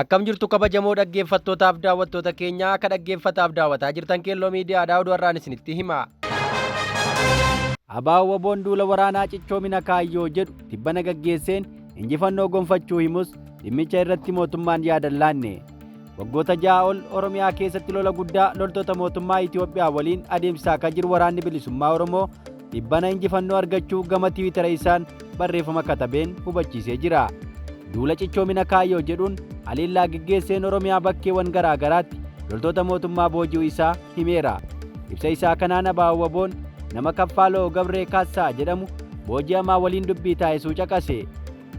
Akkam jirtu kabajamoo dhaggeeffattootaaf daawwattoota keenyaa akka dhaggeeffataaf daawwataa jirtan Kello miidiyaadhaa oduu har'aan isinitti hima. Abo-Wbo Duulaa Waraanaa Cichoomina Kayyoo jedhu tibbana gaggeesseen injifannoo gonfachuu himus dhimmicha irratti mootummaan yaadan laanne. Waggoota 6 ol Oromiyaa keessatti lola guddaa loltoota mootummaa Ethiopia waliin adeemsisaa akka jiru waraanni bilisummaa Oromoo tibbana injifannoo argachuu gama Tiwiitara isaan barreeffama katabeen hubachiisee jira. Duulaa Cichoomina Kayyoo jedhuun haleellaa gaggeesseen Oromiyaa bakkeewwan garaa garaatti loltoota mootummaa booji'uu isaa himeera. Ibsa isaa kanaan Abo-Wboon nama Kaffaaloo Gebreekaassaa jedhamu booji'amaa waliin dubbii taasisuu caqase.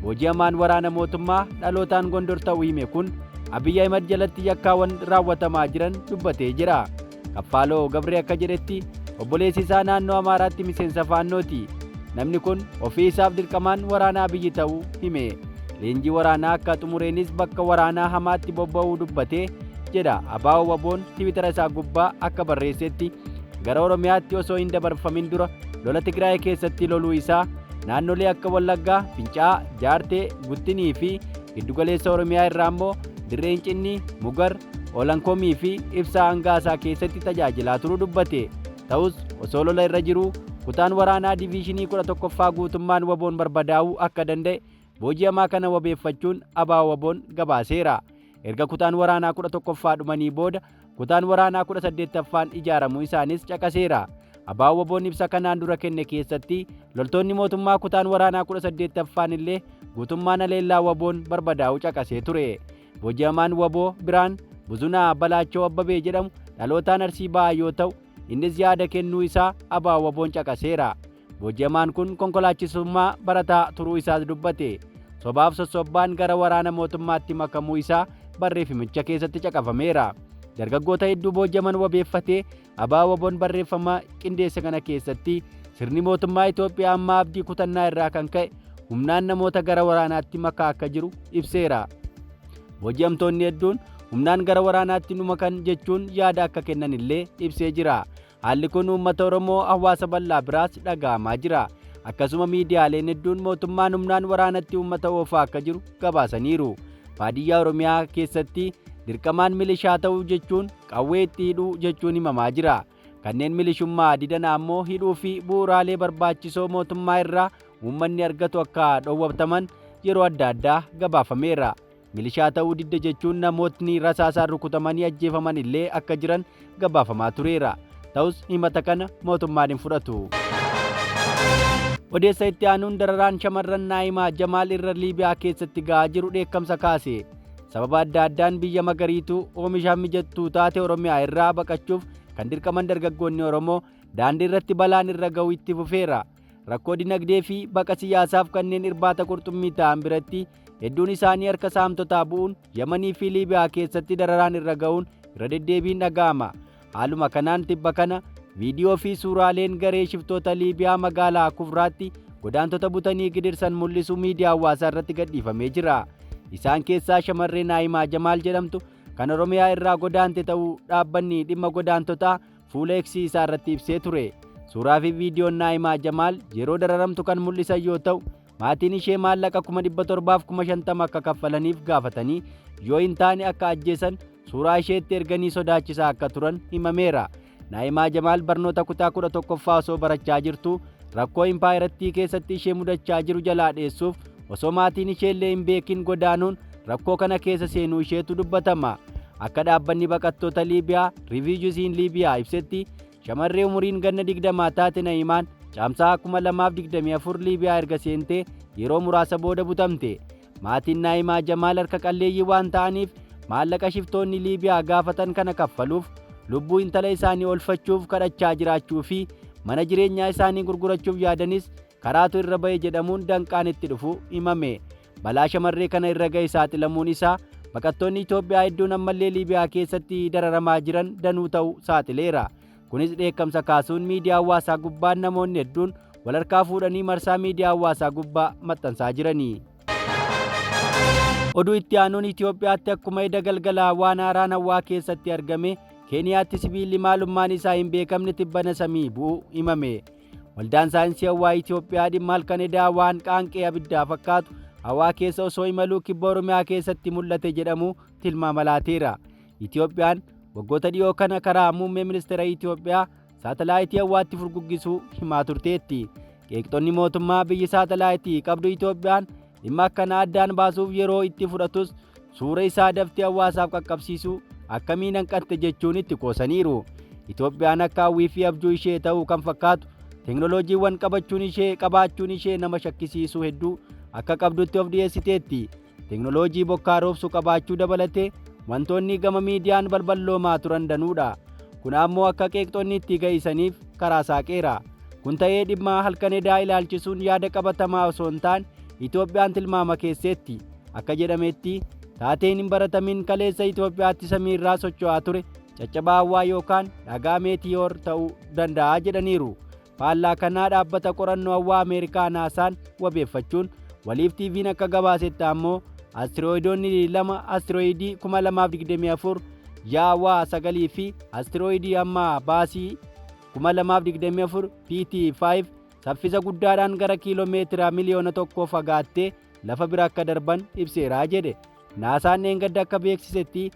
Booji'amaan waraana mootummaa dhalootaan Gondor ta'uu hime kun Ahmed jalatti yakkaawwan raawwatamaa jiran dubbatee jira. Kaffaaloo Gebree akka jedhetti obboleessi isaa naannoo Amharaatti miseensa faannooti. Namni kun ofii isaaf dirqamaan waraana Abey ta'uu hime. Leenjii waraanaa akka xumureenis bakka waraanaa hamaatti bobba'uu dubbatee jedha. Abo-Wboon Tiwiitara isaa gubbaa akka barreessetti gara Oromiyaatti osoo hin dabarfamin dura lola Tigray keessatti loluu isaa naannolee akka Wallaggaa, Fincaa, Jaartee, Guttinii fi giddugaleessa Oromiyaa irraa immoo Dirreen Cinnii, Mugar, Olankomii fi Ibsaa Hangaasaa keessatti tajaajilaa turuu dubbate. Ta'us osoo lola irra jiruu kutaan waraanaa diviishinii 11ffaa guutummaan Wboon barbadaa'uu akka danda'e booji'amaa kana wabeeffachuun Abo-Wboon gabaaseera. Erga kutaan waraanaa 11ffaa dhumanii booda kutaan waraanaa 18ffaan ijaaramuu isaanis caqaseera. Abo-Wboon ibsa kanaan dura kenne keessatti loltoonni mootummaa kutaan waraanaa 18ffaan illee guutummaan haleellaa Wboon barbadaa'uu caqasee ture. Booji'amaan Wboo biraan Buzunaa Balaachoo Abey jedhamu dhalootaan Arsii ba'aa yoo ta'u innis yaada kennuu isaa Abo-Wboon caqaseera. Booji'amaan kun konkolaachisummaa barataa turuu isaas dubbate. Sobaaf sossobbaan gara waraana mootummaatti makamuu isaa barreeffamicha keessatti caqafameera. Dargaggoota hedduu booji'aman wabeeffatee Abo-Wboon barreeffama qindeesse kana keessatti sirni mootummaa Itoophiyaa amma abdii kutannaa irraa kan ka'e humnaan namoota gara waraanaatti makaa akka jiru ibseera. Booji'amtoonni hedduun humnaan gara waraanaatti nu makan jechuun yaada akka kennan illee ibsee jira. Haalli kun uummata Oromoo hawaasa bal'aa biraas dhaga'amaa jira. Akkasuma miidiyaaleen hedduun mootummaan humnaan waraanatti uummata oofaa akka jiru gabaasaniiru. Baadiyyaa Oromiyaa keessatti dirqamaan milishaa ta'uu jechuun qawwee itti hidhuu jechuun himamaa jira. Kanneen milishummaa didan ammoo hidhuu fi bu'uuraalee barbaachisoo mootummaa irraa uummanni argatu akka dhowwataman yeroo adda addaa gabaafameera. Milishaa ta'uu didde jechuun namootni rasaasaan rukutamanii ajjeefaman illee akka jiran gabaafamaa tureera. Ta'us himata kana mootummaan hin fudhatu. Odeessa itti aanuun dararaan shamarran Naa'imaa Jamaal irra Liibiyaa keessatti ga'aa jiru dheekkamsa kaase. Sababa adda addaan biyya magariituu oomishaan mijattuu taate Oromiyaa irraa baqachuuf kan dirqaman dargaggoonni Oromoo daandii irratti balaan irra ga'uu itti fufeera. Rakkoo dinagdee fi baqa siyaasaaf kanneen irbaata qurxummii ta'an biratti hedduun isaanii harka saamtotaa bu'uun Yamanii fi Liibiyaa keessatti dararaan irra ga'uun irra deddeebiin dhaga'ama. Haaluma kanaan tibba kana viidiyoo fi suuraaleen garee shiftoota Liibiyaa magaalaa Kufraatti godaantota butanii gidirsan mul'isu miidiyaa hawaasaa irratti gadhiifamee jira. Isaan keessaa shamarree Naa'imaa Jamaal jedhamtu kan Oromiyaa irraa godaante ta'uu dhaabbanni dhimma godaantotaa fuula X isaa irratti ibsee ture. Suuraa fi viidiyoon Naa'imaa Jamaal yeroo dararamtu kan mul'isan yoo ta'u maatiin ishee maallaqa 750,000 akka kaffalaniif gaafatanii yoo hin taane akka ajjeesan suuraa isheetti erganii sodaachisaa akka turan himameera. Naa'imaa Jamaal barnoota kutaa 11ffaa osoo barachaa jirtu rakkoo impaayirattii keessatti ishee mudachaa jiru jalaa dheessuuf osoo maatiin ishee illee hin beekin godaanuun rakkoo kana keessa seenuu isheetu dubbatama. Akka dhaabbanni baqattoota Liibiyaa Rifiijuusiin Liibiyaa ibsetti shamarree umuriin ganna 20 taate Naa'imaan caamsaa 2024 Liibiyaa erga seentee yeroo muraasa booda butamte. Maatiin Naa'imaa Jamaal harka qalleeyyii waan ta'aniif maallaqa shiftoonni Liibiyaa gaafatan kana kaffaluuf lubbuu intala isaanii oolfachuuf kadhachaa jiraachuu fi mana jireenyaa isaanii gurgurachuuf yaadanis karaatu irra ba'e jedhamuun danqaan itti dhufu himame. Balaa shamarree kana irra ga'e saaxilamuun isaa baqattoonni Itoophiyaa hedduun ammallee Liibiyaa keessatti dararamaa jiran danuu ta'uu saaxileera. Kunis dheekkamsa kaasuun miidiyaa hawaasaa gubbaan namoonni hedduun wal harkaa fuudhanii marsaa miidiyaa hawaasaa gubbaa maxxansaa jiranii. Oduu itti aanuun Itoophiyaatti akkuma edda galgalaa waan haaraan hawaa keessatti argame Keeniyaatti sibiilli maalummaan isaa hin beekamne tibbana samii bu'uu himame. Waldaan saayinsii hawaa Itoophiyaa dhimma halkan edaa waan qaanqee abiddaa fakkaatu hawaa keessa osoo imaluu kibba Oromiyaa keessatti mul'ate jedhamu tilmaamalaateera. Itoophiyaan waggoota dhiyoo kana karaa muummee ministeera Itoophiyaa saatalaayitii hawaatti furguggisuu himaa turteetti. Qeeqxonni mootummaa biyyi saatalaayitii qabdu Itoophiyaan dhimma akkana addaan baasuuf yeroo itti fudhatus suura isaa daftee hawaasaaf qaqqabsiisuu akkamiin hanqatte jechuun itti qoosaniiru. Itoophiyaan akka hawwii fi abjuu ishee ta'uu kan fakkaatu teknooloojiiwwan qabaachuun ishee nama shakkisiisuu hedduu akka qabdutti of dhiyeessiteetti. Teknooloojii bokkaa roobsu qabaachuu dabalatee wantoonni gama miidiyaan balballoomaa turan danuudha. Kun ammoo akka qeeqxonni itti gahisaniif karaa saaqeera. Kun ta'ee dhimma halkan edaa ilaalchisuun yaada qabatamaa osoo hin taane Itoophiyaan tilmaama keesseetti. Akka jedhametti taateen hin baratamin kaleessa Itoophiyaatti samiirraa socho'aa ture caccabaa hawaa yookaan dhagaa meetiyoor ta'uu danda'a jedhaniiru. Faallaa kanaa dhaabbata qorannoo hawaa Ameerikaa naasaan wabeeffachuun waliif TV'n akka gabaasetti ammoo astiroidoonni lama astiroidii 2024 Jawar 9 fi astiroidii amma baasii 2024 PT5 saffisa guddaadhaan gara kiiloomeetira miliyoona 1 fagaattee lafa bira akka darban ibseera jedhe. Naasaan eengadda akka beeksisetti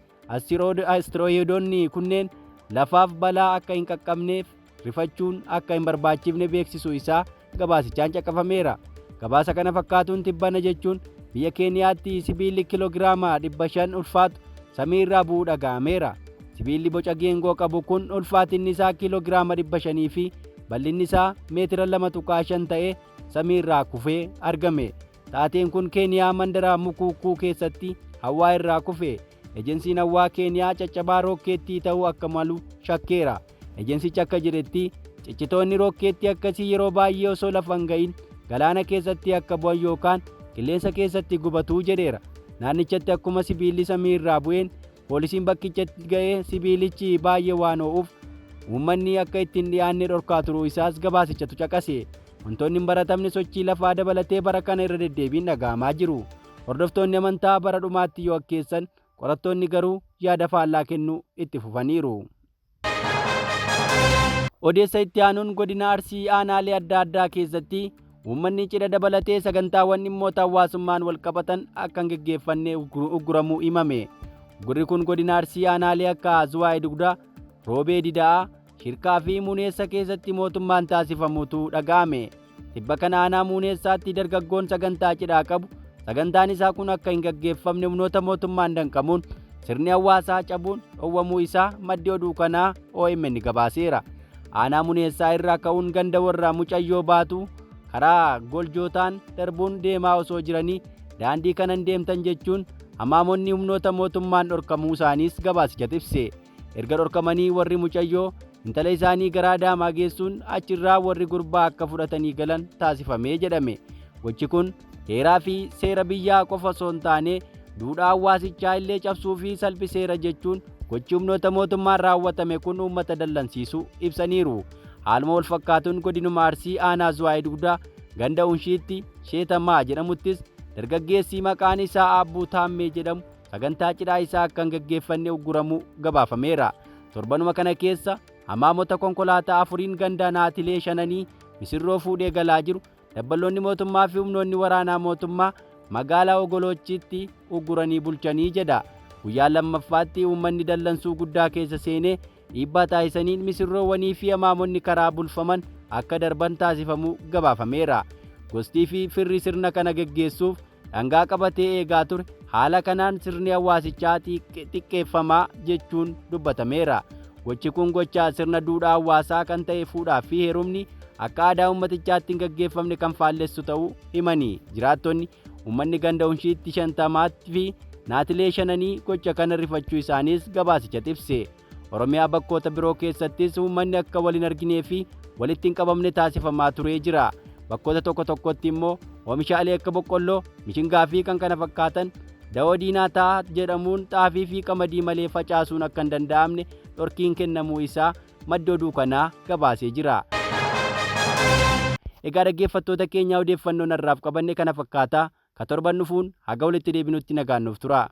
astiroidoonni kunneen lafaaf balaa akka hin qaqqabneef rifachuun akka hin barbaachifne beeksisuu isaa gabaasichaan caqafameera. Gabaasa kana fakkaatuun tibbana jechuun biyya Keeniyaatti sibiilli kiloogiraama 500 ulfaatu samiirraa bu'uu dhaga'ameera. Sibiilli boca geengoo qabu kun ulfaatinni isaa kiloogiraama 500 fi bal'inni isaa meetira 2.5 ta'ee samiirraa kufee argame. Taateen kun Keeniyaa mandara Mukukuu keessatti hawaa irraa kufe. Ejensiin hawaa Keeniyaa caccabaa rookeettii ta'uu akka malu shakkeera. Ejensichi akka jedhetti ciccitoonni rookeettii akkasii yeroo baay'ee osoo lafa hin gahin galaana keessatti akka bu'an yookaan qilleensa keessatti gubatuu jedheera. Naannichatti akkuma sibiilli samiirraa bu'een poolisiin bakkichatti ga'ee sibiilichi baay'ee waan ho'uuf uummanni akka ittiin dhiyaanne dhorkaa turuu isaas gabaasichatu caqase. Wantoonni hin baratamne sochii lafaa dabalatee bara kana irra deddeebiin dhaga'amaa jiru. Hordoftoonni amantaa bara dhumaatti yoo akkeessan, qorattoonni garuu yaada faallaa kennuu itti fufaniiru. Odeessa itti aanuun godina Arsii aanaalee adda addaa keessatti uummanni cidha dabalatee sagantaawwan dhimmoota hawaasummaan wal qabatan akka hin geggeeffanne ugguramuu himame. Gurri kun godina Arsii aanaalee akka Zuwaay Dugdaa, Roobee Dida'aa, Shirkaa fi Muuneessa keessatti mootummaan taasifamuutu dhaga'ame. Tibba kana aanaa Muuneessaatti dargaggoon sagantaa cidhaa qabu. Sagantaan isaa kun akka hin gaggeeffamne humnoota mootummaan danqamuun sirni hawaasaa cabuun dhowwamuu isaa maddi oduu kanaa OMN gabaaseera. Aanaa Muuneessaa irraa ka'uun ganda warra mucayyoo baatu karaa goljootaan darbuun deemaa osoo jiranii daandii kanan deemtan jechuun hamaamonni humnoota mootummaan dhorkamuu isaaniis gabaasichatti ibse. Erga dhorkamanii warri mucayyoo intala isaanii garaa daamaa geessuun achirraa warri gurbaa akka fudhatanii galan taasifamee jedhame. Gochi kun heeraa fi seera biyyaa qofa osoo hin taane duudhaa hawaasichaa illee cabsuu fi salphiseera jechuun gochi humnoota mootummaan raawwatame kun uummata dallansiisuu ibsaniiru. Haaluma wal fakkaatuun godinuma Arsii aanaa Zuwaay Dugdaa ganda Unshiitti Sheetamaa jedhamuttis dargaggeessi maqaan isaa Abbuu Taammee jedhamu sagantaa cidhaa isaa akka hin gaggeeffanne ugguramuu gabaafameera. Torbanuma kana keessa hamaamota konkolaataa 4 ganda naatilee 5 misirroo fuudhee galaa jiru. Dabballoonni mootummaa fi humnoonni waraanaa mootummaa magaalaa Ogoloochitti ugguranii bulchanii jedha. Guyyaa lammaffaatti uummanni dallansuu guddaa keessa seenee dhiibbaa taasisaniin misirroowwanii fi hamaamonni karaa bulfaman akka darban taasifamuu gabaafameera. Gostii fi firri sirna kana geggeessuuf dhangaa qabatee eegaa ture. Haala kanaan sirni hawaasichaa xiqqeeffamaa jechuun dubbatameera. Gochi kun gochaa sirna duudhaa hawaasaa kan ta'e fuudhaa fi heerumni akka aadaa uummatichaatti hin gaggeeffamne kan faallessu ta'uu himanii. Jiraattonni uummanni ganda Unshiitti 50 fi naatilee 5 gocha kana rifachuu isaaniis gabaasichatti ibse. Oromiyaa bakkoota biroo keessattis uummanni akka wal hin arginee fi walitti hin qabamne taasifamaa turee jira. Bakkoota tokko tokkotti immoo oomishaalee akka boqqolloo, mishingaa fi kan kana fakkaatan da'oo diinaa ta'a jedhamuun xaafii fi qamadii malee facaasuun akka hin danda'amne dhorkiin kennamuu isaa maddi oduu kanaa gabaasee jira. Egaa dhaggeeffattoota keenya odeeffannoon har'aaf qabanne kana fakkaata. Ka torban dhufuun haga walitti deebinutti nagaan nuuf tura.